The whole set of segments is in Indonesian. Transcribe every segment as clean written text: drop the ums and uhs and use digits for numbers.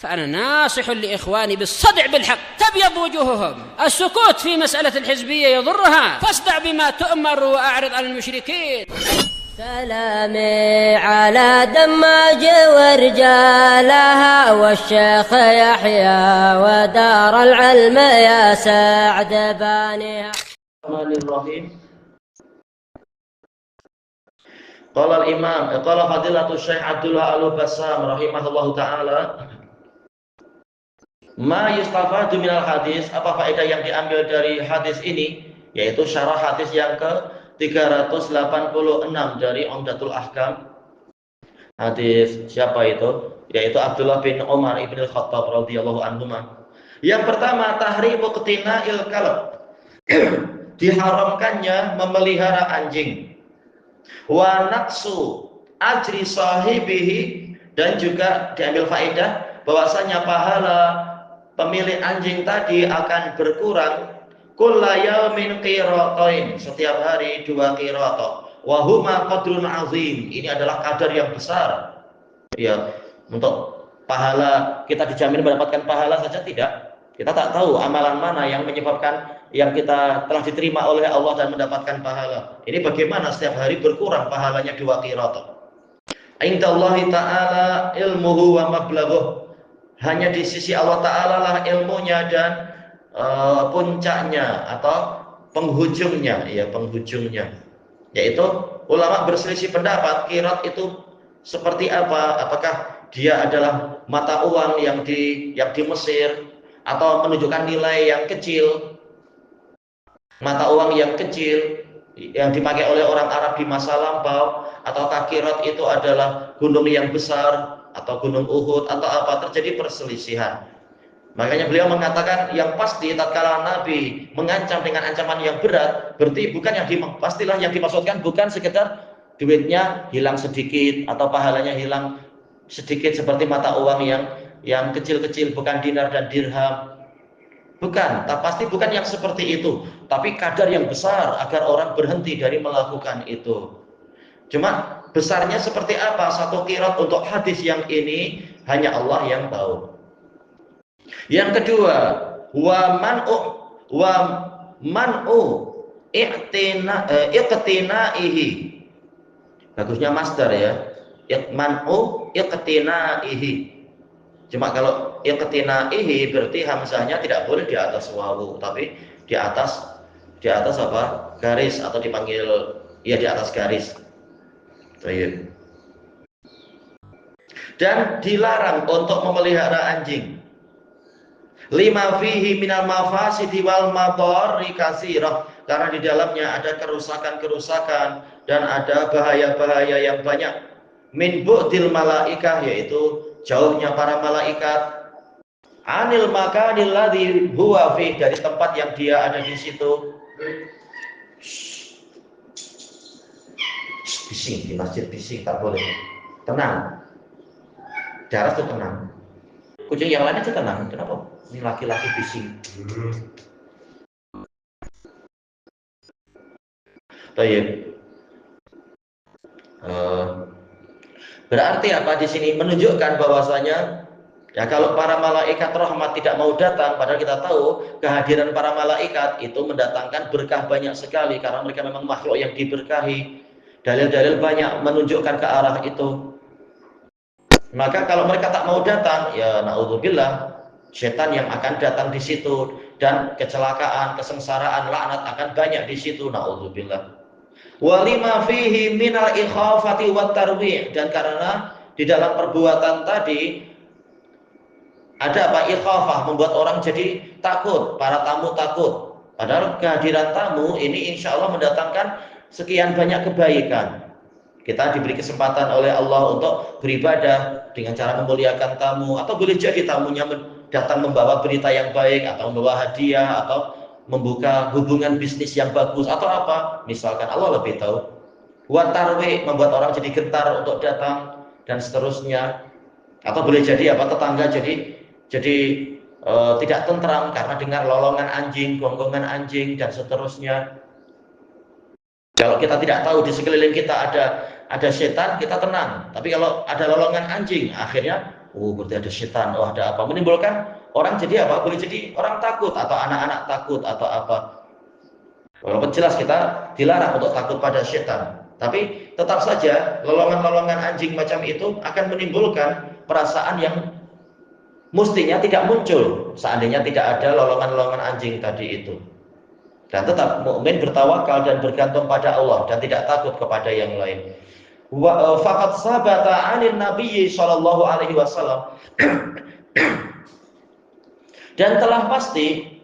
فأنا ناصح لإخواني بالصدع بالحق تبيض وجوههم. السكوت في مسألة الحزبية يضرها، فاصدع بما تؤمر وأعرض عن المشركين. سلامي على دماج ورجالها والشيخ يحيى ودار العلم يا سعد بانيها. Qala al-Imam, qala Fadilatul Syekh Abdullah Al-Bassam rahimahullahu taala, ma yustafadu minal hadis, apa faedah yang diambil dari hadis ini, yaitu syarah hadis yang ke-386 dari Umdatul Ahkam. Hadis siapa itu? Yaitu Abdullah bin Umar ibn al-Khattab radhiyallahu anhuma. Yang pertama, tahrimu qtina'il kalb. Diharamkannya memelihara anjing. Wa naqsu ajri sahibihi, dan juga diambil faedah bahwasanya pahala pemilik anjing tadi akan berkurang kulla yaumin qiratain, setiap hari 2 qiraat. Wa huma qadrun azim, ini adalah kadar yang besar. Ya, untuk pahala kita dijamin mendapatkan pahala saja tidak. Kita tak tahu amalan mana yang menyebabkan yang kita telah diterima oleh Allah dan mendapatkan pahala. Ini bagaimana setiap hari berkurang pahalanya 2 qiraat. Indallahi ta'ala ilmuhu wa mablaghuh. Hanya di sisi Allah Ta'ala lah ilmunya dan puncaknya atau penghujungnya, ya penghujungnya. Yaitu ulama berselisih pendapat qiraat itu seperti apa? Apakah dia adalah mata uang yang di Mesir, atau menunjukkan nilai yang kecil, mata uang yang kecil yang dipakai oleh orang Arab di masa lampau, ataukah qiraat itu adalah gunung yang besar atau gunung Uhud atau apa? Terjadi perselisihan. Makanya beliau mengatakan yang pasti tatkala Nabi mengancam dengan ancaman yang berat, berarti bukan pastilah yang dimaksudkan bukan sekedar duitnya hilang sedikit atau pahalanya hilang sedikit seperti mata uang yang kecil-kecil, bukan dinar dan dirham. Bukan, pasti bukan yang seperti itu, tapi kadar yang besar agar orang berhenti dari melakukan itu. Cuma besarnya seperti apa satu qiraat untuk hadis yang ini hanya Allah yang tahu. Yang kedua, wa man'u iqtinaihi. Bagusnya masdar ya. Man'u iqtinaihi. Cuma kalau iqtinaihi berarti hamzahnya tidak boleh di atas wawu, tapi di atas apa? Garis, atau dipanggil ya di atas garis. Baik. Dan dilarang untuk memelihara anjing. Lima fihi minal mafasidi wal madharri katsirah, karena di dalamnya ada kerusakan-kerusakan dan ada bahaya-bahaya yang banyak. Min bu'dil malaikah, yaitu jauhnya para malaikat, anil makanil ladzi huwa fi, dari tempat yang dia ada di situ. Bising di masjid, bising tak boleh. Tenang. Darat itu tenang. Kucing yang lain itu tenang. Kenapa? Ini laki-laki bising. Baik. Berarti apa di sini? Menunjukkan bahwasanya ya kalau para malaikat rahmat tidak mau datang, padahal kita tahu kehadiran para malaikat itu mendatangkan berkah banyak sekali karena mereka memang makhluk yang diberkahi. Dalil-dalil banyak menunjukkan ke arah itu. Maka kalau mereka tak mau datang, ya naudzubillah, setan yang akan datang di situ, dan kecelakaan, kesengsaraan, laknat akan banyak di situ, naudzubillah. Walima fihi minal ikhafati wat tarwih, dan karena di dalam perbuatan tadi ada apa? Ikhafah, membuat orang jadi takut, para tamu takut. Padahal kehadiran tamu ini insya Allah mendatangkan sekian banyak kebaikan. Kita diberi kesempatan oleh Allah untuk beribadah dengan cara memuliakan tamu, atau boleh jadi tamunya datang membawa berita yang baik, atau membawa hadiah, atau membuka hubungan bisnis yang bagus, atau apa, misalkan, Allah lebih tahu. Wa tarwi, membuat orang jadi gentar untuk datang, dan seterusnya. Atau boleh jadi apa, tetangga jadi tidak tentram karena dengar lolongan anjing, gonggongan anjing, dan seterusnya. Kalau kita tidak tahu di sekeliling kita ada setan, kita tenang. Tapi kalau ada lolongan anjing, akhirnya berarti ada setan, ada apa, menimbulkan orang jadi apa? Boleh jadi orang takut atau anak-anak takut atau apa. Walaupun jelas kita dilarang untuk takut pada setan, tapi tetap saja lolongan-lolongan anjing macam itu akan menimbulkan perasaan yang mestinya tidak muncul seandainya tidak ada lolongan-lolongan anjing tadi itu. Dan tetap mukmin bertawakal dan bergantung pada Allah dan tidak takut kepada yang lain. Faqad sabata 'anil Nabi sallallahu alaihi wasallam. Dan telah pasti,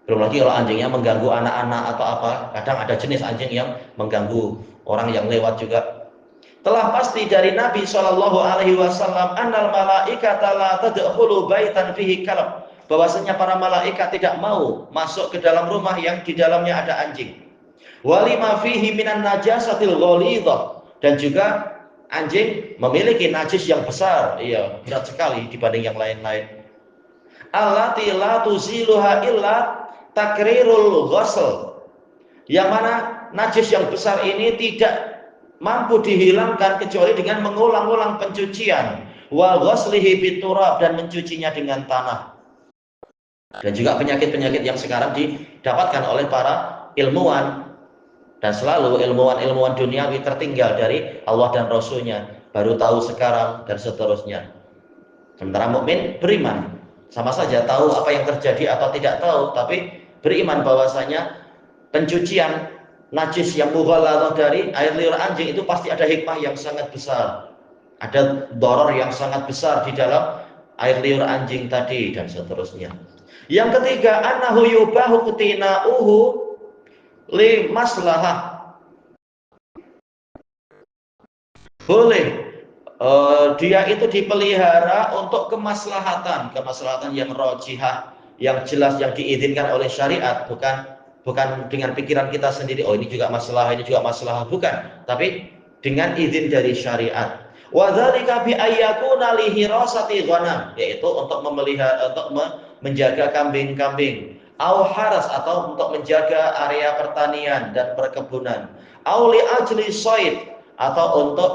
belum lagi kalau anjingnya mengganggu anak-anak atau apa, kadang ada jenis anjing yang mengganggu orang yang lewat juga. Telah pasti dari Nabi sallallahu alaihi wasallam annal malaikata la tadkhulu baitan fihi kalb, bahwasanya para malaikat tidak mau masuk ke dalam rumah yang di dalamnya ada anjing. Walima fihi minan najasatil ghalidhah, dan juga anjing memiliki najis yang besar, iya, berat sekali dibanding yang lain-lain. Allati la tuziluha illa takrirul ghusl, yang mana najis yang besar ini tidak mampu dihilangkan kecuali dengan mengulang-ulang pencucian, wal ghuslihi biturab, dan mencucinya dengan tanah. Dan juga penyakit-penyakit yang sekarang didapatkan oleh para ilmuwan, dan selalu ilmuwan-ilmuwan duniawi tertinggal dari Allah dan Rasulnya, baru tahu sekarang dan seterusnya. Sementara mukmin beriman, sama saja tahu apa yang terjadi atau tidak tahu, tapi beriman bahwasanya pencucian najis yang mughalladhah dari air liur anjing itu pasti ada hikmah yang sangat besar, ada doror yang sangat besar di dalam air liur anjing tadi, dan seterusnya. Yang ketiga, annahu yubahu qtina'uhu li maslahah, boleh dia itu dipelihara untuk kemaslahatan yang rojihah, yang jelas, yang diizinkan oleh syariat, bukan dengan pikiran kita sendiri, oh ini juga masalah, ini juga masalah, bukan, tapi dengan izin dari syariat. Wa dzalika bi ayyakuna li hirasati ghanam, yaitu untuk memelihara, untuk menjaga kambing-kambing, au haras, atau untuk menjaga area pertanian dan perkebunan, au li ajli shayd, atau untuk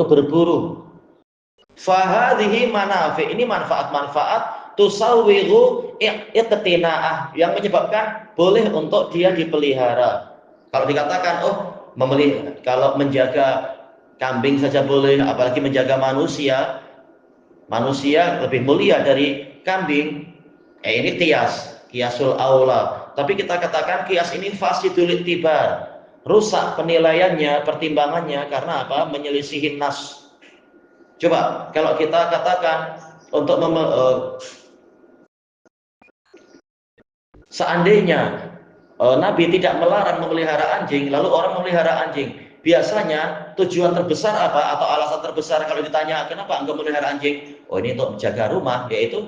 berburu. Fahadhihi manafi, ini manfaat-manfaat tusawwiru iqtina'ah, yang menyebabkan boleh untuk dia dipelihara. Kalau dikatakan kalau menjaga kambing saja boleh, apalagi menjaga manusia lebih mulia dari kambing, ini kiasul aula. Tapi kita katakan kias ini fasidul iktibar, rusak penilaiannya, pertimbangannya, karena apa? Menyelisihi nas. Coba kalau kita katakan untuk seandainya Nabi tidak melarang memelihara anjing, lalu orang memelihara anjing, biasanya tujuan terbesar apa atau alasan terbesar kalau ditanya kenapa enggak memelihara anjing? Oh, ini untuk menjaga rumah, yaitu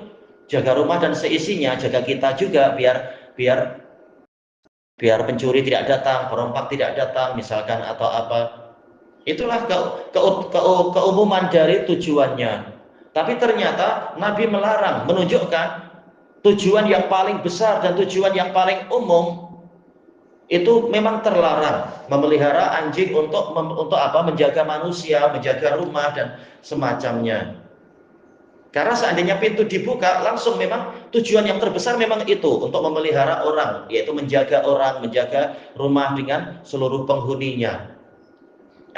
jaga rumah dan seisinya, jaga kita juga, biar pencuri tidak datang, perompak tidak datang misalkan, atau apa. Itulah keumuman dari tujuannya. Tapi ternyata Nabi melarang, menunjukkan tujuan yang paling besar dan tujuan yang paling umum itu memang terlarang memelihara anjing untuk apa? Menjaga manusia, menjaga rumah dan semacamnya. Karena seandainya pintu dibuka, langsung memang tujuan yang terbesar memang itu, untuk memelihara orang, yaitu menjaga orang, menjaga rumah dengan seluruh penghuninya.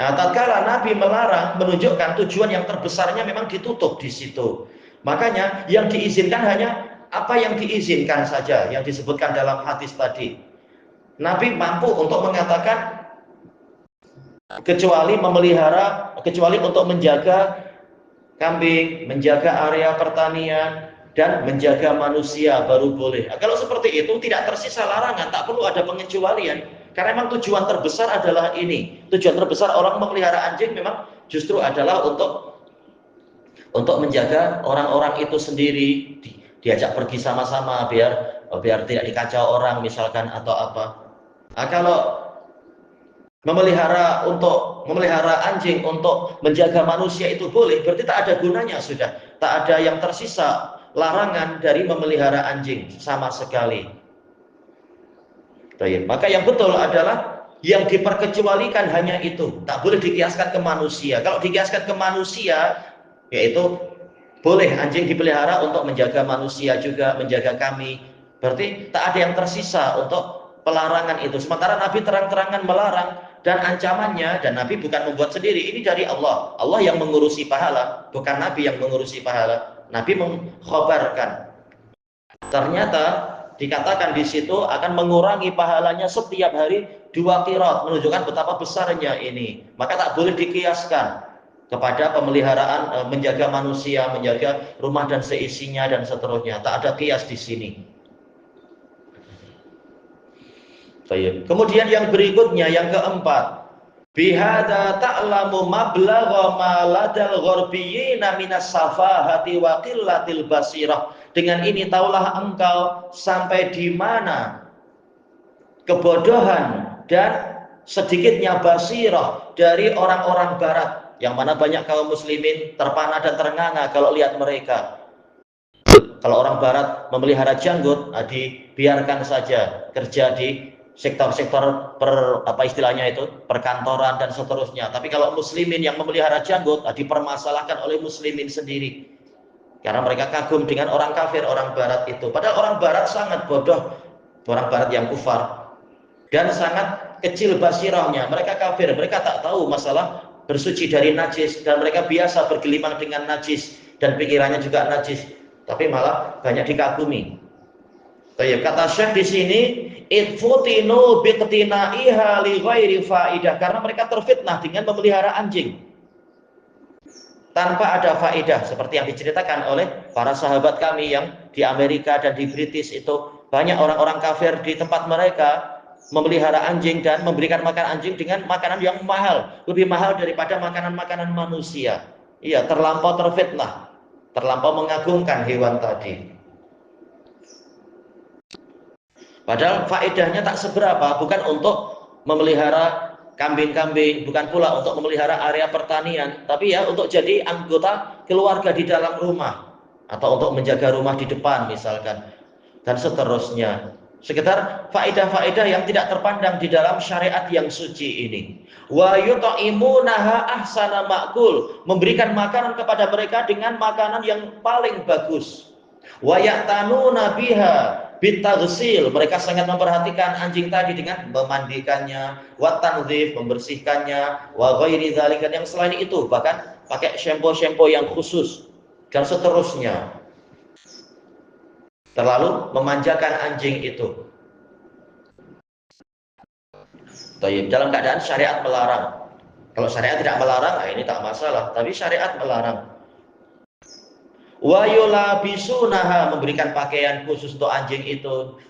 Nah, tatkala Nabi melarang, menunjukkan tujuan yang terbesarnya memang ditutup di situ. Makanya yang diizinkan hanya apa yang diizinkan saja, yang disebutkan dalam hadis tadi. Nabi mampu untuk mengatakan kecuali untuk menjaga kambing, menjaga area pertanian, dan menjaga manusia baru boleh. Nah, kalau seperti itu tidak tersisa larangan, tak perlu ada pengecualian. Karena memang tujuan terbesar adalah ini. Tujuan terbesar orang memelihara anjing memang justru adalah untuk menjaga orang-orang itu sendiri, diajak pergi sama-sama biar tidak dikacau orang misalkan atau apa. Nah, kalau memelihara anjing untuk menjaga manusia itu boleh, berarti tak ada gunanya sudah. Tak ada yang tersisa larangan dari memelihara anjing sama sekali. Baik, maka yang betul adalah yang diperkecualikan hanya itu, tak boleh dikiaskan ke manusia. Kalau dikiaskan ke manusia, yaitu boleh anjing dipelihara untuk menjaga manusia juga, menjaga kami. Berarti tak ada yang tersisa untuk pelarangan itu. Sementara Nabi terang-terangan melarang dan ancamannya, dan Nabi bukan membuat sendiri, ini dari Allah. Allah yang mengurusi pahala, bukan Nabi yang mengurusi pahala. Nabi mengkhabarkan. Ternyata dikatakan di situ akan mengurangi pahalanya setiap hari 2 qirat, menunjukkan betapa besarnya ini. Maka tak boleh dikiaskan kepada pemeliharaan menjaga manusia, menjaga rumah dan seisinya dan seterusnya. Tak ada kias di sini. Kemudian yang berikutnya, yang keempat, bihada ta'lamu mablagha ma ladal gharbiyina minas safahati wa qillatil basirah. Dengan ini taulah engkau sampai di mana kebodohan dan sedikitnya basirah dari orang-orang barat, yang mana banyak kaum muslimin terpana dan ternganga kalau lihat mereka. Kalau orang barat memelihara janggut, dibiarkan saja kerja di sektor-sektor perkantoran dan seterusnya. Tapi kalau muslimin yang memelihara janggut, dipermasalahkan oleh muslimin sendiri. Karena mereka kagum dengan orang kafir, orang barat itu. Padahal orang barat sangat bodoh, orang barat yang kufar. Dan sangat kecil basirahnya. Mereka kafir, mereka tak tahu masalah bersuci dari najis. Dan mereka biasa bergelimang dengan najis. Dan pikirannya juga najis. Tapi malah banyak dikagumi. Kata Syekh di sini, itfutinu biqtinaiha li ghairi faidah, karena mereka terfitnah dengan memelihara anjing tanpa ada faedah, seperti yang diceritakan oleh para sahabat kami yang di Amerika dan di British itu. Banyak orang-orang kafir di tempat mereka memelihara anjing dan memberikan makan anjing dengan makanan yang mahal, lebih mahal daripada makanan-makanan manusia. Iya, terlampau terfitnah, terlampau mengagungkan hewan tadi. Padahal faedahnya tak seberapa, bukan untuk memelihara kambing-kambing, bukan pula untuk memelihara area pertanian, tapi ya untuk jadi anggota keluarga di dalam rumah, atau untuk menjaga rumah di depan misalkan, dan seterusnya. Sekitar faedah-faedah yang tidak terpandang di dalam syariat yang suci ini. Wa yut'imunaha ahsana ma'kul, memberikan makanan kepada mereka dengan makanan yang paling bagus. Wa ya'tanuna biha bitaghsil, mereka sangat memperhatikan anjing tadi dengan memandikannya, wa tanzif, membersihkannya, wa ghairi dzalika, yang selain itu, bahkan pakai shampoo-shampoo yang khusus dan seterusnya. Terlalu memanjakan anjing itu. Dalam keadaan syariat melarang. Kalau syariat tidak melarang, ini tak masalah, tapi syariat melarang. Wa yulabisunaha, memberikan pakaian khusus untuk anjing itu.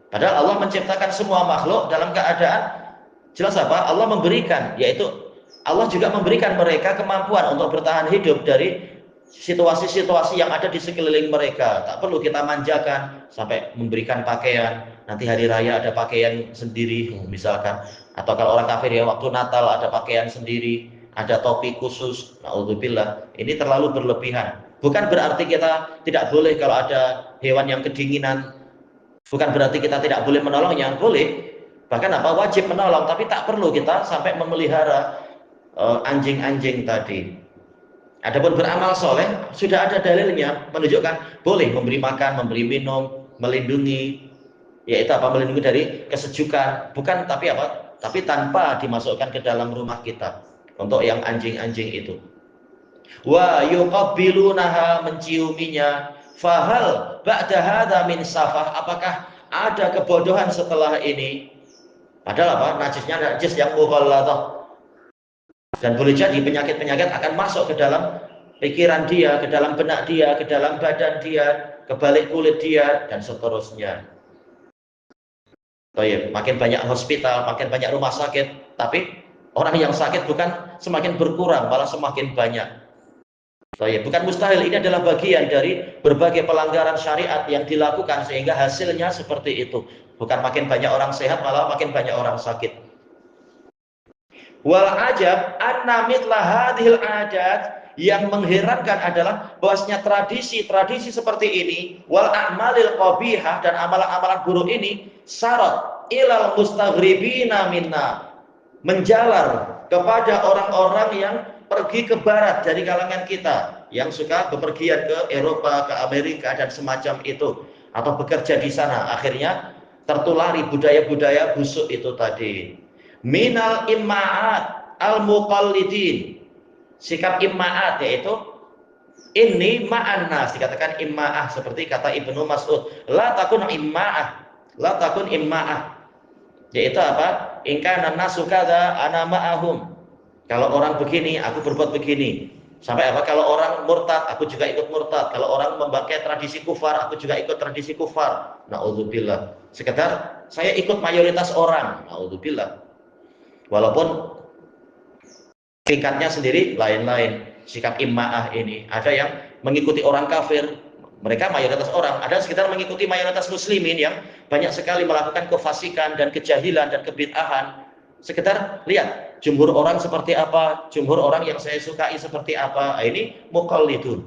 Padahal Allah menciptakan semua makhluk dalam keadaan jelas apa? Allah memberikan, yaitu Allah juga memberikan mereka kemampuan untuk bertahan hidup dari situasi-situasi yang ada di sekeliling mereka. Tak perlu kita manjakan sampai memberikan pakaian. Nanti hari raya ada pakaian sendiri misalkan, atau kalau orang kafir ya waktu Natal ada pakaian sendiri, ada topi khusus. Na'udzubillah, ini terlalu berlebihan. Bukan berarti kita tidak boleh kalau ada hewan yang kedinginan. Bukan berarti kita tidak boleh menolongnya. Boleh. Bahkan wajib menolong. Tapi tak perlu kita sampai memelihara anjing-anjing tadi. Adapun beramal soleh, sudah ada dalilnya menunjukkan boleh memberi makan, memberi minum, melindungi. Yaitu melindungi dari kesejukan. Bukan tapi tanpa dimasukkan ke dalam rumah kita. Untuk yang anjing-anjing itu. Wa yuqabbilunaha, menciuminya. Fahal ba'da hadza min safah, apakah ada kebodohan setelah ini? Padahal najisnya najis yang mughalladah. Dan boleh jadi penyakit-penyakit akan masuk ke dalam pikiran dia, ke dalam benak dia, ke dalam badan dia, ke balik kulit dia, dan seterusnya. Makin banyak hospital, makin banyak rumah sakit, tapi orang yang sakit bukan semakin berkurang, malah semakin banyak. Bukan mustahil, ini adalah bagian dari berbagai pelanggaran syariat yang dilakukan sehingga hasilnya seperti itu. Bukan makin banyak orang sehat, malah makin banyak orang sakit. Wal ajab anna mithla hadhil adat, yang mengherankan adalah bahwasanya tradisi-tradisi seperti ini, wal a'malil qabihah, dan amalan-amalan buruk ini, syarat ilal mustaghribina minna, menjalar kepada orang-orang yang pergi ke barat dari kalangan kita, yang suka bepergian ke Eropa, ke Amerika dan semacam itu, atau bekerja di sana, akhirnya tertulari budaya-budaya busuk itu tadi. Minal imma'at al-muqallidin, sikap imma'at yaitu ini ma'an nas, dikatakan imma'ah seperti kata Ibnu Mas'ud, la takun imma'ah, la takun imma'ah, yaitu apa? In kana nasu kadza ana ma'ahum. Kalau orang begini, aku berbuat begini. Sampai apa? Kalau orang murtad, aku juga ikut murtad. Kalau orang memakai tradisi kufar, aku juga ikut tradisi kufar. Na'udzubillah. Sekedar saya ikut mayoritas orang. Na'udzubillah. Walaupun tingkatnya sendiri lain-lain. Sikap imma'ah ini, ada yang mengikuti orang kafir, mereka mayoritas orang, ada sekitar mengikuti mayoritas muslimin yang banyak sekali melakukan kefasikan dan kejahilan dan kebid'ahan. Sekedar lihat jumhur orang seperti apa, jumhur orang yang saya sukai seperti apa. Ini muqallidun.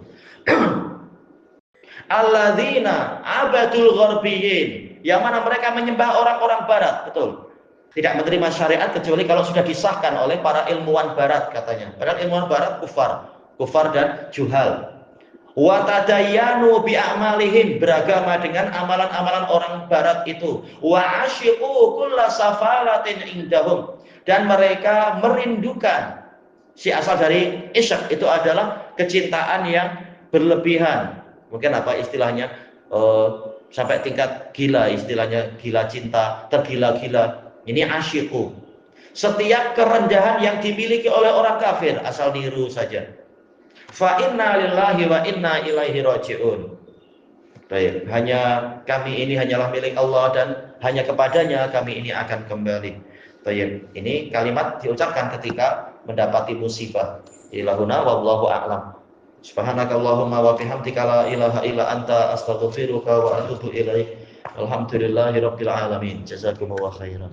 Alladzina abadul gharbiyyin, yang mana mereka menyembah orang-orang barat, betul. Tidak menerima syariat kecuali kalau sudah disahkan oleh para ilmuwan barat katanya. Padahal ilmuwan barat kufar dan juhal. Wa tadayyanu bi a'malihim, beragama dengan amalan-amalan orang barat itu. Wa asyiqu kulla safalatin indahum, dan mereka merindukan, si asal dari isyak itu adalah kecintaan yang berlebihan. Mungkin apa istilahnya, sampai tingkat gila, istilahnya gila cinta, tergila-gila. Ini asyiqu. Setiap kerendahan yang dimiliki oleh orang kafir asal niru saja. Fa inna lillahi wa inna ilaihi raji'un. Baik, kami ini hanyalah milik Allah dan hanya kepadanya kami ini akan kembali. Baik, ini kalimat diucapkan ketika mendapati musibah. Ilahuna wallahu a'lam. Subhanakallahumma wa bihamdika la ilaha illa anta astaghfiruka wa atubu ilaik. Alhamdulillahirabbil alamin. Jazakumullahu khairan.